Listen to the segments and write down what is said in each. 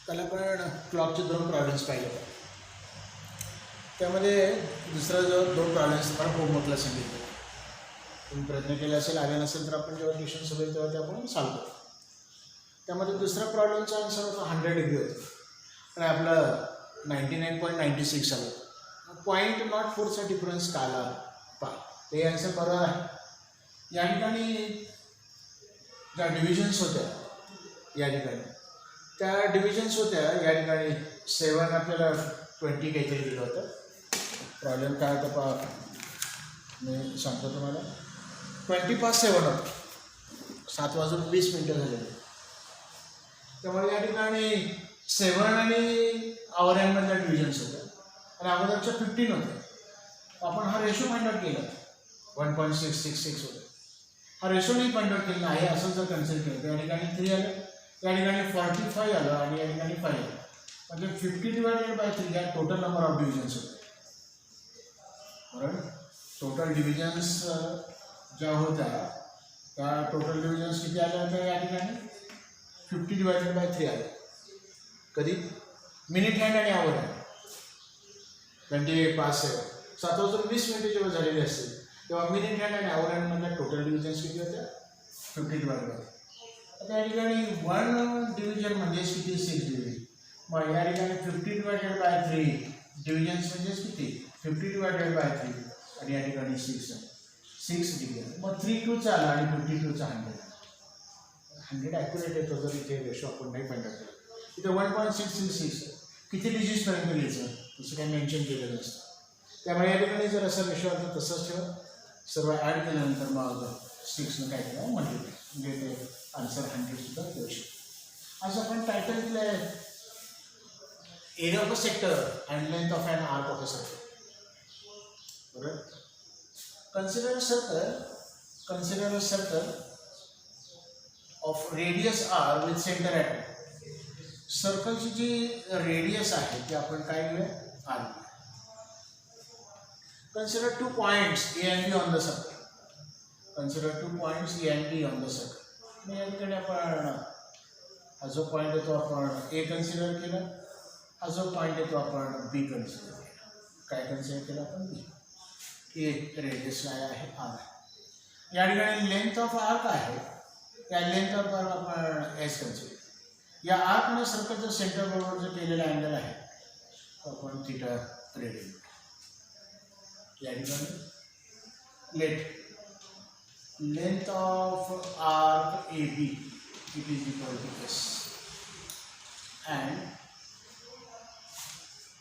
त्याला पण क्लॉकचे 2 प्रॉब्लेम्स पाहिले होते. त्यामध्ये दुसरा जो 2 प्रॉब्लेम्स मला होमवर्कला सांगितले. तुम्ही प्रयत्न केला असेल, आले नसेल तर आपण जेव्हा ट्युशन सोबत तेव्हा ते आपण सॉल्व करू. त्यामध्ये दुसरा प्रॉब्लेमचा आन्सर होता 100 डिग्री होतं आणि आपलं 99.96 आलं. .04चा डिफरन्स का आला पहा. ते आन्सर बरोबर आहे. या ठिकाणी ज्या डिव्हिजन्स होत्या या ठिकाणी त्या डिव्हिजन्स होत्या या ठिकाणी 7 आपल्याला 20 काहीतरी दिलं होतं. प्रॉब्लेम काय होता पहा, मी सांगतो तुम्हाला. 20 पास 7 होतं. 7:20 झालेले. त्यामुळे या ठिकाणी 7 आणि आवर एंडमधल्या डिव्हिजन्स होत्या आणि अगोदरच्या 15 होत्या. आपण हा रेशो फाइंड आउट केला 1.666 होतं. हा रेशो नाही फाइंड आउट केला आहे असं जर कन्सिडर केलं तर या ठिकाणी 3 आलं, या ठिकाणी 45 आलं आणि या ठिकाणी 5 आलं. म्हणजे 50/3 या टोटल नंबर ऑफ डिव्हिजन्स होते. बरोबर. टोटल डिव्हिजन्स ज्या होत्या त्या टोटल डिव्हिजन्स किती आल्या होत्या या ठिकाणी 50/3 आले. कधी मिनिट हँड आणि आवर हँड 28 पास 7:20 जेव्हा झालेले असतील तेव्हा मिनिट हँड आणि आवर हँडमधल्या टोटल डिव्हिजन्स किती होत्या 50/3. आता या ठिकाणी 1 डिव्हिजन म्हणजे किती 6 डिव्हिजन. मग या ठिकाणी 50/3 डिव्हिजन्स म्हणजे किती 50/3 आणि या ठिकाणी 6 डिव्हिजन. मग 3 2चा आला आणि 52चा 100 ॲक्युरेट येतो. जर इथे रेशो आपण नाही फाइंड आउट केला. इथे 1.666 किती डिजिट्सपर्यंत घ्यायचं तसं काही मेन्शन केलेलं नसतं. त्यामुळे या ठिकाणी जर असं रेशो आता तसंच ठेवा. सर्व ॲड केल्यानंतर मग 6 काय केलं मल्टिप्लाय म्हणजे ते आन्सर 100 सुद्धा देऊ शकतो. आज आपण टायटल दिलं आहे area of a sector and length of an arc of a circle. बरोबर. Consider a circle of radius R with centre at. सर्कलची जी रेडियस आहे ती आपण काय घेऊया R. Consider 2 points A and B on the circle. Consider 2 points A and B on the circle. मी या ठिकाणी आपण हा जो पॉईंट येतो आपण A कन्सिडर केला, हा जो पॉईंट येतो आपण B कन्सिडर केला. काय कन्सिडर केलं आपण B. A रेडियस आहे R. या ठिकाणी लेंथ ऑफ आर्क आहे. या लेंथ ऑफ आर्क आपण S कन्सिडर. या आर्क आणि सर्कलच्या सेंटर बरोबर जो केलेला अँगल आहे तो आपण थीटा रेडियन. या ठिकाणी length of arc A B it is equal to S and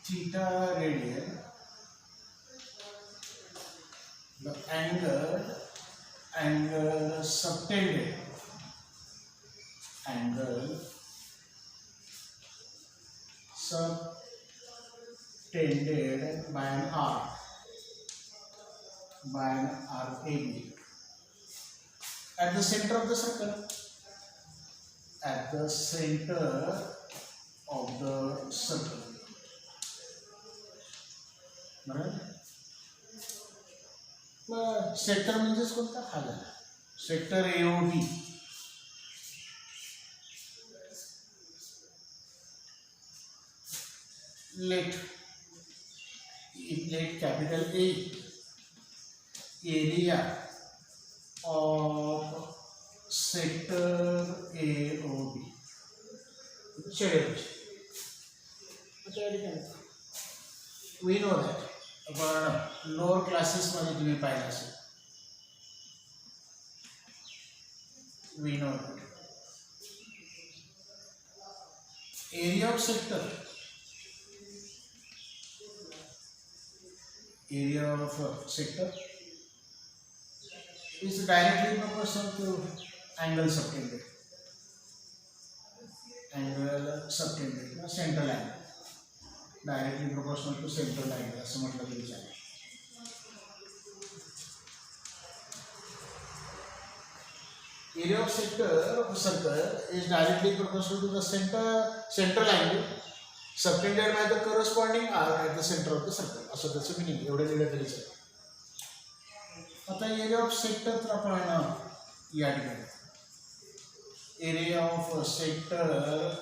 theta radian the angle subtended by an arc AB at the center of the circle. बरोबर. मग सेक्टर म्हणजेच कोणता हा झाला sector AOB. Let capital A area of sector AOB. We know that आपण lower क्लासेसमध्ये तुम्ही पाहिलं असेल. We know that area of sector is directly proportional to angle subtended. Central angle directly proportional to central angle असं म्हटलं तरी चालेल. Area of sector of a circle is directly proportional to the central angle subtended by the corresponding arc at the center of the circle. असं त्याचं meaning एवढं लिहिलं तरी चालेल. आता एरिया ऑफ सेक्टर तर आपण या ठिकाणी एरिया ऑफ सेक्टर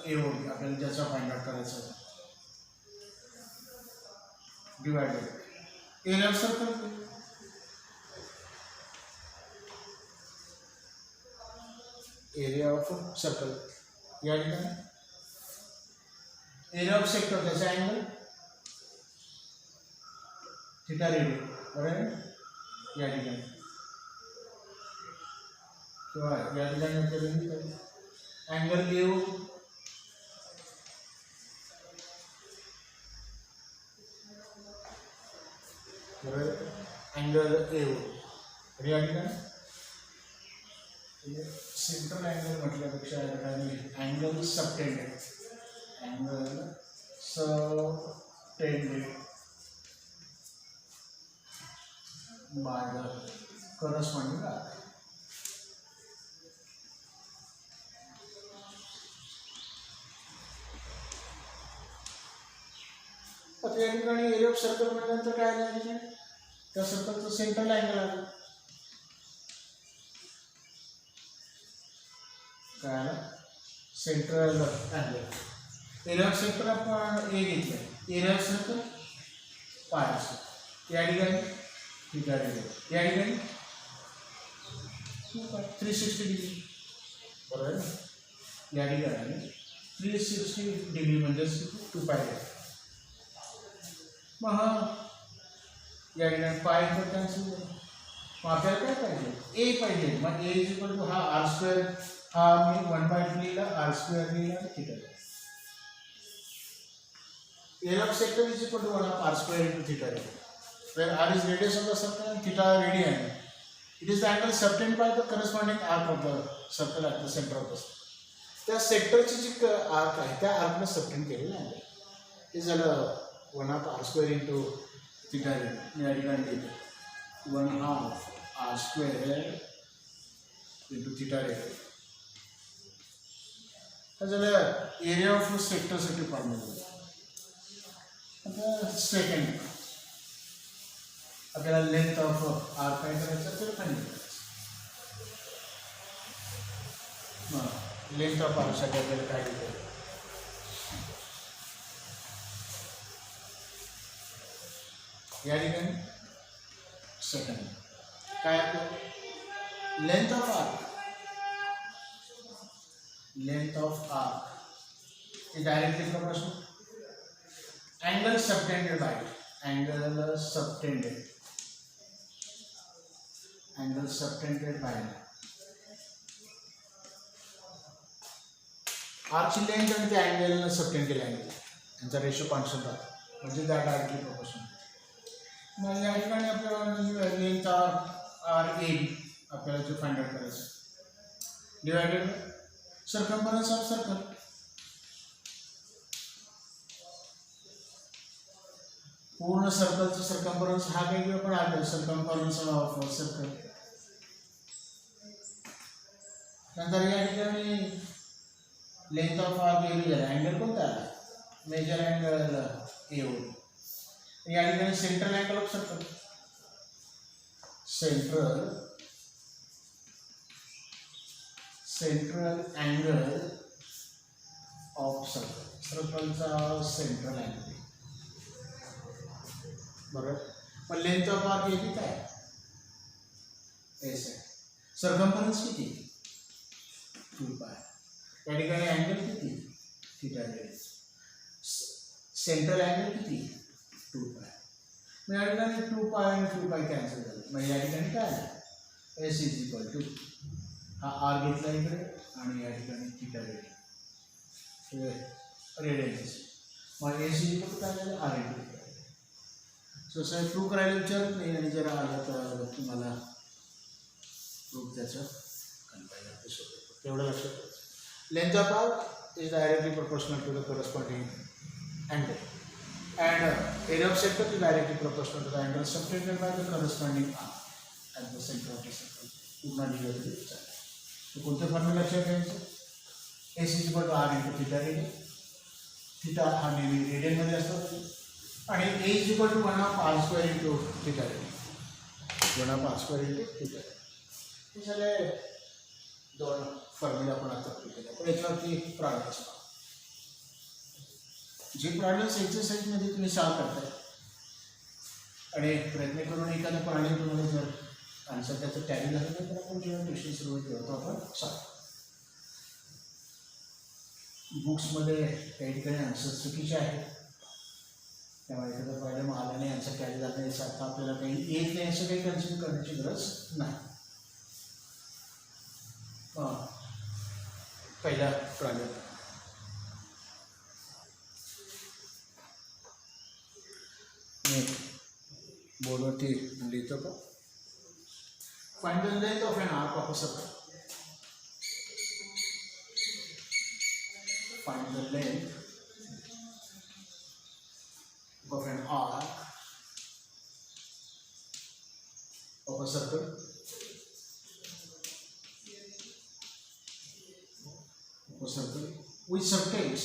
एओडी आपल्याला ज्याचा फाइंड आउट करायचा आहे divided area of circle area of circle या ठिकाणी एरिया ऑफ सेक्टर त्याचा अँगल थिटा रेडियन बरोबर या ठिकाणी किंवा या ठिकाणी आपल्याला अँगल घेऊ एंगल ए हो या ठिकाणी सेंट्रल अँगल म्हटल्यापेक्षा या ठिकाणी angle subtended by the corresponding arc आता या ठिकाणी एरिया ऑफ सर्कल म्हटल्यानंतर काय आहे त्या सर्कलचं सेंट्रल अँगल आहे काय central angle area of circle आपण ए घेतलं एरिया ऑफ सर्कल पाय असतो या ठिकाणी थिटा रेडियन या ठिकाणी 360 डिग्री बरोबर आहे या ठिकाणी 360 डिग्री म्हणजे 2 पाय मग हा या ठिकाणी पाय तर कॅन्सल मग आपल्याला काय पाहिजे ए पाहिजे मग ए इज इक्वल टू हा आर स्क्वेअर हा मी 1/2 लिहिला आर स्क्वेअर लिहिला theta area of sector is equal to 1 of R square into theta where r is radius of the circle and theta radian. It is the angle subtended by the corresponding arc of the circle at the center of the circle. त्या सेक्टरची जी arc आहे त्या आर्कने subtend केलेलं आहे हे झालं 1 of R square into theta radian मी या ठिकाणी देतो 1/2 R square into theta radian हे झालं एरिया ऑफ सेक्टरसाठी फॉर्म्युला आता सेकंड आपल्याला लेंथ ऑफ आर काय करायचं तर फाइंड करायचं मग लेंथ ऑफ आरसाठी आपल्याला काय करायचं या ठिकाणी सेकंड काय आपलं length of arc is directly proportional angle subtended by angle subtended by आर्कची लेंथ आणि त्या अँगलला सबटेंड केलं अँगल यांचा रेशो कॉन्स्टंट राहतो म्हणजे त्या डायरेक्टली प्रोपोर्शनल मग या ठिकाणी आपल्याला लेंथ आर ए आपल्याला जे फाइंड आउट करायचं डिवायडेड सर्कम्फरन्स ऑफ सर्कल पूर्ण सर्कलचं सर्कम्फरन्स हा काही आपण आलो सर्कम्फरन्स ऑफ सर्कल नंतर या ठिकाणी लेंथ ऑफ आर्क एवढी झाला अँगल कोणता आला मेजर अँगल एवढी या ठिकाणी central angle of circle central angle of सर्कलचा सेंट्रल अँगल बरोबर पण लेंथ ऑफ आर्क किती काय एस आहे सर्कम्फरन्स किती 2 पाय या ठिकाणी अँगल किती थिटा रेडियन सेंट्रल अँगल किती 2 पाय मग या ठिकाणी 2 पाय आणि 2 पाय कॅन्सल झालं मग या ठिकाणी काय आलं एस इज इक्वल टू हा आर घेतला इकडे आणि या ठिकाणी थिटा रेडियन मग एस इज इक्वल टू काय झालं आर इंटू सो साहेब प्रूव्ह करायला विचारत नाही आणि जरा आलं तर तुम्हाला प्रूव्ह त्याचं पाहिजे तेवढं लक्षात ठेवायचं length of arc is directly proportional to the corresponding angle and area of sector is directly proportional to the angle subtended by the corresponding arc at the centre of the circle पूर्ण दिलं तरी चालेल कोणतं formula लक्षात घ्यायचं S is equal to R into theta radian theta हा नेहमी रेडियनमध्ये असतो आणि A is equal to 1 of R square into theta 1 of R square into theta हे झाले दोन फॉर्म्युला आपण आता केलेला, पण याच्यावरती प्रॉब्लेम्स जे प्रॉब्लेम्स एक्सरसाइजमध्ये तुम्ही सॉल्व करताय आणि प्रयत्न करून एखादा प्रॉब्लेम तुम्हाला जर आन्सर त्याचं टॅली झालं तर आपण जेव्हा क्वेश्चन सुरुवात करतो आपण सॉल्व. बुक्समध्ये काही ठिकाणी आन्सर चुकीचे आहेत, त्यामुळे एखादा प्रॉब्लेम आला नाही, आन्सर टॅली झाला नाही, याचा अर्थ आपल्याला काही येत नाही असं काही कन्सिडर करण्याची गरज नाही. पहिला प्रॉब्लेम मी बोर्डवरती लिहितो का. Find the length of an arc of a circle. Find the length of an arc of a circle which subtends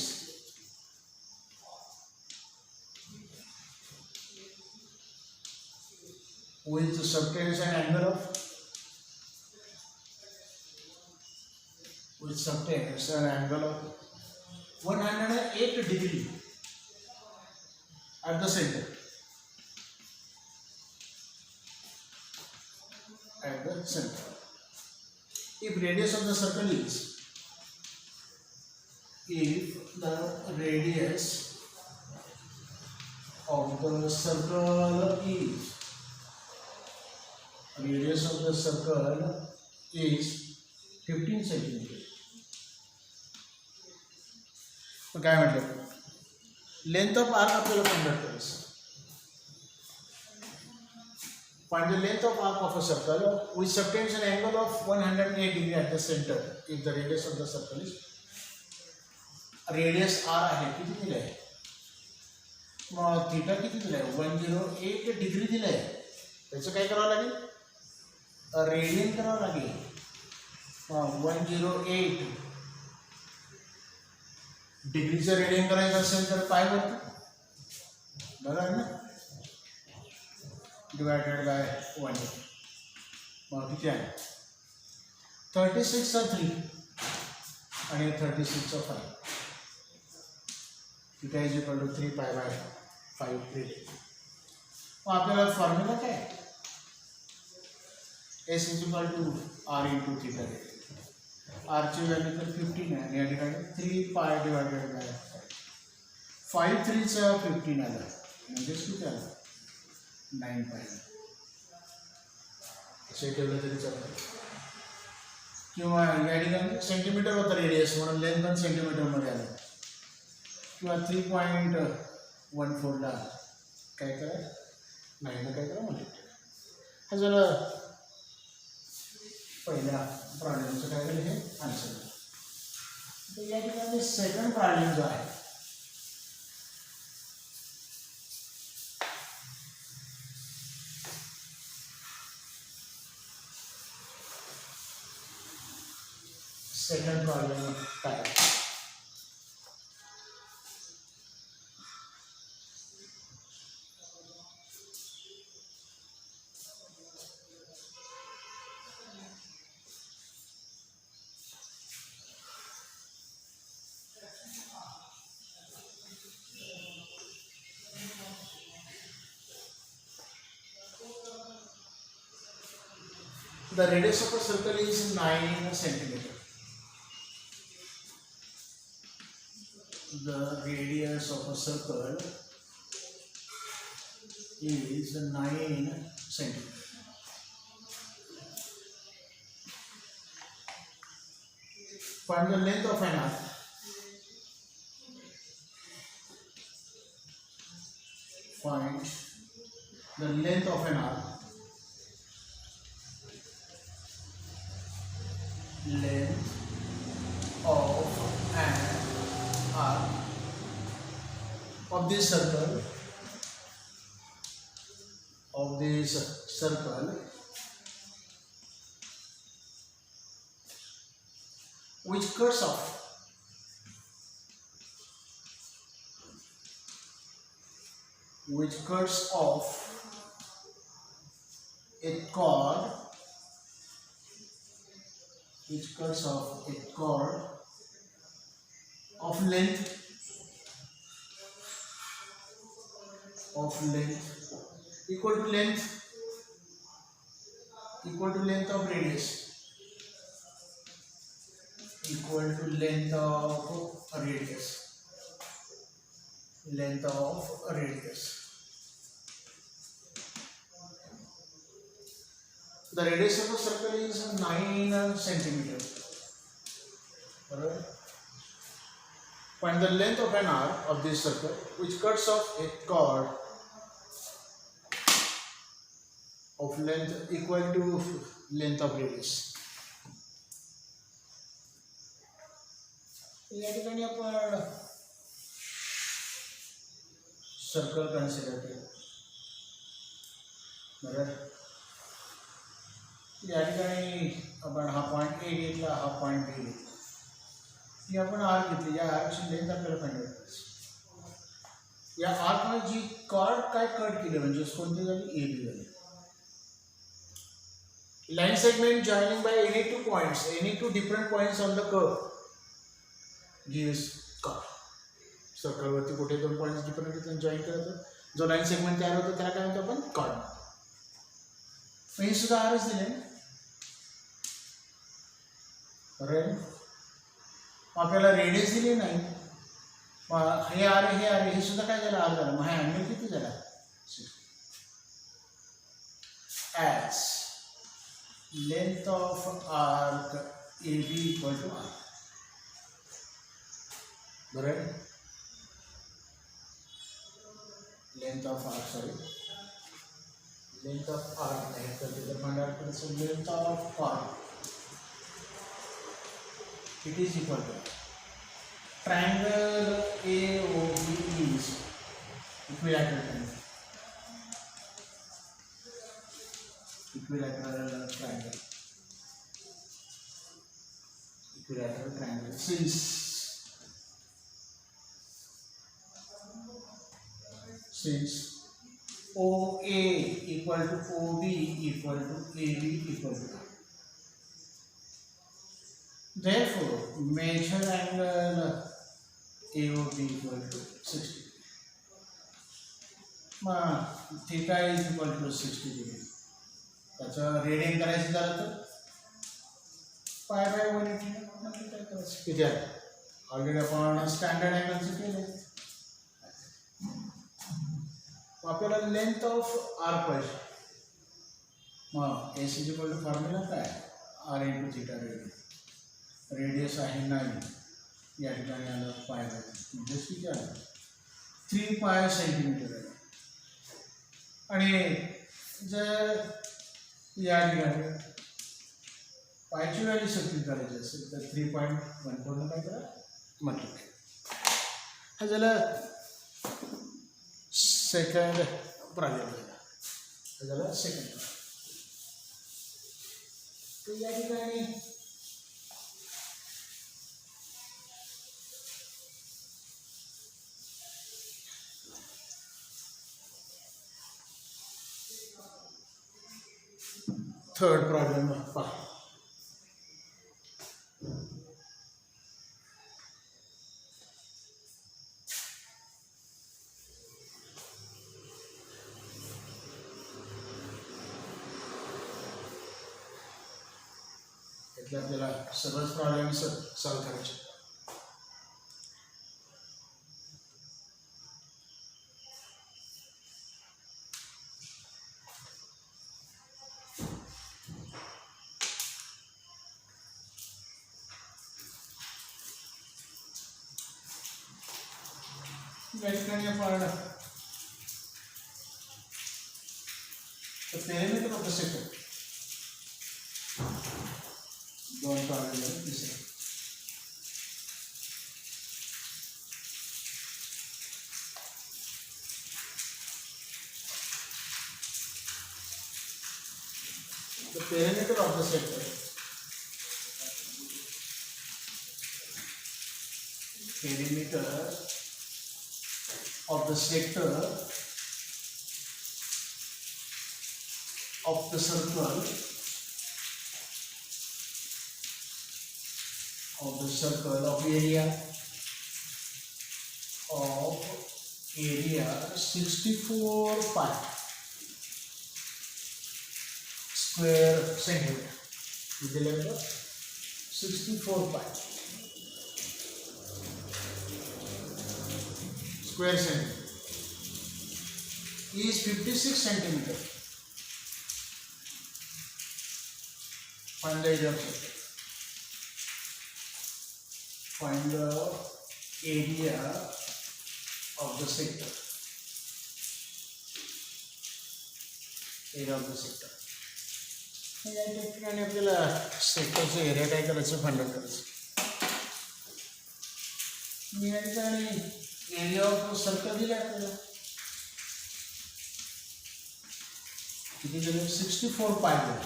an angle of 108 degree at the center. If radius of the circle is, if the radius of the circle is 15 centimeter. मग काय म्हटलं, length of arc आपल्याला find out करायचं. Find the length of arc of a circle which subtends an angle of 108 degree at the center if the radius of the circle is, radius R आहे, किती दिलं आहे, मग theta किती दिलं आहे, 108 डिग्री दिलं आहे. त्याचं काय करावं लागेल, रेडियन करावं लागेल. 108 डिग्रीचं रेडियन करायचं असेल तर पाय वरती बरोबर ना, डिवायडेड बाय 1. मग किती आहे, 36चा 3 आणि 36चा 5. Theta is equal to 3 pi by 5 3. मग आपल्याला फॉर्म्युला काय, S is equal to R into theta. आरची व्हॅल्यू तर 15 आहे आणि या ठिकाणी 3 पाय डिवायडेड बाय 5. 3चा 15 आला म्हणजेच किती आला, 9 पाय. असे ठेवलं तरी चालतं. किंवा या ठिकाणी सेंटीमीटर होतं रेडियस म्हणून लेंथ पण सेंटीमीटरमध्ये आलं, किंवा 3.14ला काय करा, 9ला काय करा म्हणजे. हा झालं पहिल्या प्रॉब्लेमचं काय केलं हे आन्सर. तर या ठिकाणी सेकंड प्रॉब्लेम जो आहे, सेकंड प्रॉब्लेम काय, the radius of a circle is 9 centimeter. The radius of a circle is 9 centimeter. Find the length of an arc. Find the length of an arc. Length of an arc of this circle, which cuts off a chord which cuts off a chord of length equal to length of radius length of radius. The radius of the circle is 9 centimeters. Alright. Find the length of an arc of this circle which cuts off a chord of length equal to length of radius. या ठिकाणी आपण circle consider केलं. बरोबर. या ठिकाणी आपण हा point A घेतला, हा पॉइंट बी घेतला. ही आपण आर्क घेतली. या आर्कची लेंथ आपल्याला फाइंड आउट करायची. या आर्कने जी कॉर्ड काय कट केले म्हणजे कोणती झाली, ए बी झाली. Line segment joining by any two different points on the curve gives chord. Circle वरती कुठे दोन पॉइंट्स डिफरंट आहेत जॉइन करायचं, जो लाइन सेगमेंट तयार होतो त्याला काय म्हणतो आपण, कॉर्ड. हे सुद्धा आरच दिले. आपल्याला रेडियस दिली नाही. हे आर हे सुद्धा काय झालं, आर झालं. मग हा अँगल किती झाला, as length of arc AB equal to R. बरोबर. length of arc है करते length of arc it is equal to triangle AOB is equilateral triangle. Equilateral triangle. Since OA equal to OB equal to AB equal to R. Therefore, measure angle AOB equal to 60. Theta is equal to 60 degree. त्याचं radian करायचं झालं तर pi by 180 multiply करायचं. किती आहे, already आपण standard अँगलचं केलं. आपल्याला लेंथ ऑफ आर्क पाहिजे. मग S is equal to formula काय, आर इंटू थीटा रेडियस आहे 9. या ठिकाणी आलं पाय बाय, म्हणजेच किती आलं 3 पाय सेंटीमीटर आहे. आणि जर या ठिकाणी पायची व्हॅल्यू सबस्टिट्यूट करायची असेल तर 3.14 काय करा, मल्टिप्लाय. हा झाला सेकंड प्रॉब्लेम. हा झाला सेकंड. तर या ठिकाणी थर्ड प्रॉब्लेम पहा. इथले आपल्याला सगळेच प्रॉब्लेम सॉल्व करायचे. या ठिकाणी आपण पेरिमीटर ऑफ द सेक्टर दोन प्रॉब्लेम आहे. तिसरा the perimeter of the sector of the sector of the circle of the circle of area 64 pi square centimeter with the length of 64 pi square centimeter is 56 centimeter. Find the area of sector. Find the area of the sector. Area of the sector. या ठिकाणी आपल्याला सेक्टरचं area काय करायचं find out करायचं. मी या ठिकाणी area of circle दिला आपल्याला किती दिले 64 पाय दिले.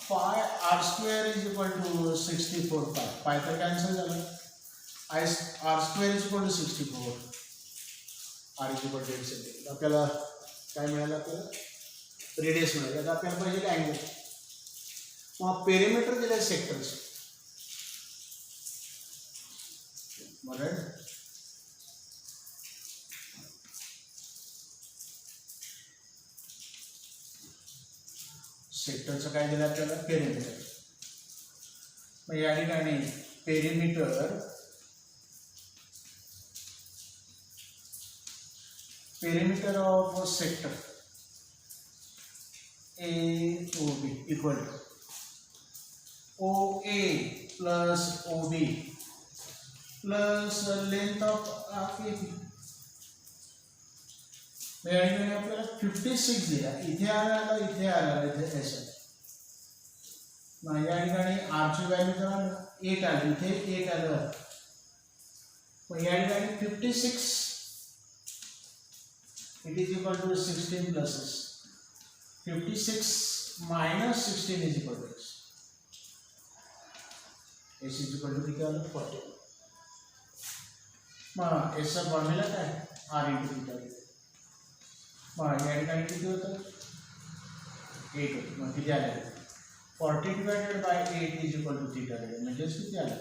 Pi R square is equal to 64 pi. Pi तर कॅन्सल झालं. R square is equal to 64 R is equal to 8 centimetre. आपल्याला काय मिळालं आपल्याला रेडियस मिळालं. आता आपल्याला पाहिजे अँगल. मग पेरिमीटर दिलं सेक्टरचं बरोबर. सेक्टरचं काय दिलं आपल्याला पेरिमीटर. मग या ठिकाणी perimeter of sector AOB equal to OA plus OB plus length of AP. या ठिकाणी आपल्याला 56 दिला. इथे आला इथे S. मग या ठिकाणी आरची व्हॅल्यू जर 8 आली इथे 8 आलं. मग या ठिकाणी 56 it is equal to 16 plus 56 minus 16 is equal to S. S is equal to किती आलं 40. मग S चा फॉर्म्युला काय R into theta. मग या ठिकाणी किती होतं 8 होतं. मग किती आलं 40 divided by 8 is equal to theta. म्हणजेच किती आलं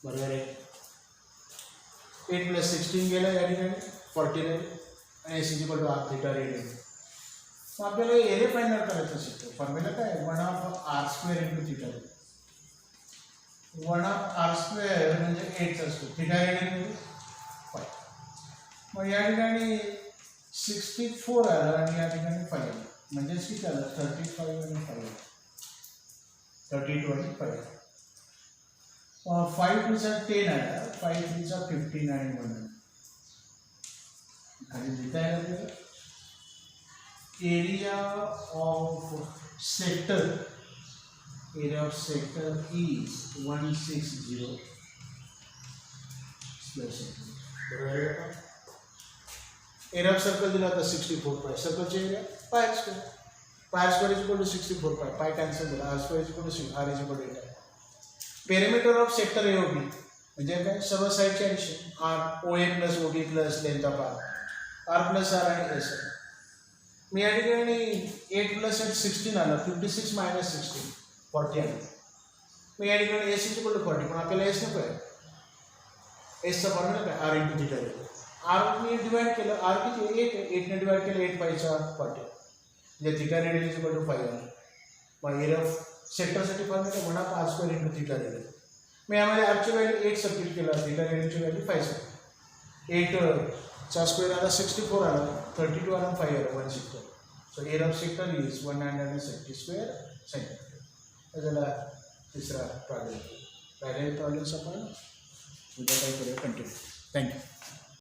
बरोबर आहे. 8 plus 16 गेलं या ठिकाणी 40 राहील आणि S is equal to R theta radian. मग आपल्याला एरिया फाइंड आउट करायचं शिकतो. फॉर्म्युला काय 1/2 R square into theta. 1/2 R square म्हणजे 8 असतो. थीटा रेडियन म्हणजे 5. मग या ठिकाणी 64 आलं आणि या ठिकाणी 5 आलं. म्हणजेच किती आलं 35 आणि 5 32 आणि 5. 5 टू 10 आला. 5 3 15 आणि 1 खाली लिहिता येईल. Area of sector is 160 square centimetre. Area of circle दिला होता 64 पाय. सर्कलचे area pi square. Pi square is equal to 64 pi. Pi cancel झाला. R square is equal to 6 R is equal to 8. Perimeter of sector AOB म्हणजे काय सर्व साईडचे addition. R OA plus OB plus length of R plus R आणि S. मी या ठिकाणी 8 plus 8 16 आलं. 56 मायनस 16 40 आलं. मग या ठिकाणी S इज इक्वल टू 40. पण आपल्याला S नको आहे. Sचा फॉर्म्युला काय R इंटू थीटा. आर मी डिवाइड केलं. आर किती 8 आहे. 8 ने डिवाइड केलं 8 5 40 म्हणजे theta radian is equal to 5 आलं. मग एरिया ऑफ सेक्टरसाठी formula 1/2 R square into theta radian. मी यामध्ये आरची व्हॅल्यू 8 सबस्टिट्यूट केला. थीटा रेडियनची व्हॅल्यू 5 सबस्टिट्यूट. 8 चा स्क्वेअर आला 64 आला. 32 आला 5 आला 160. So area of sector is 170 square centimetre. त्याला तिसरा प्रॉब्लेम. राहिलेले प्रॉब्लेम्स आपण उद्या काय करूया कंटिन्यू. थँक्यू.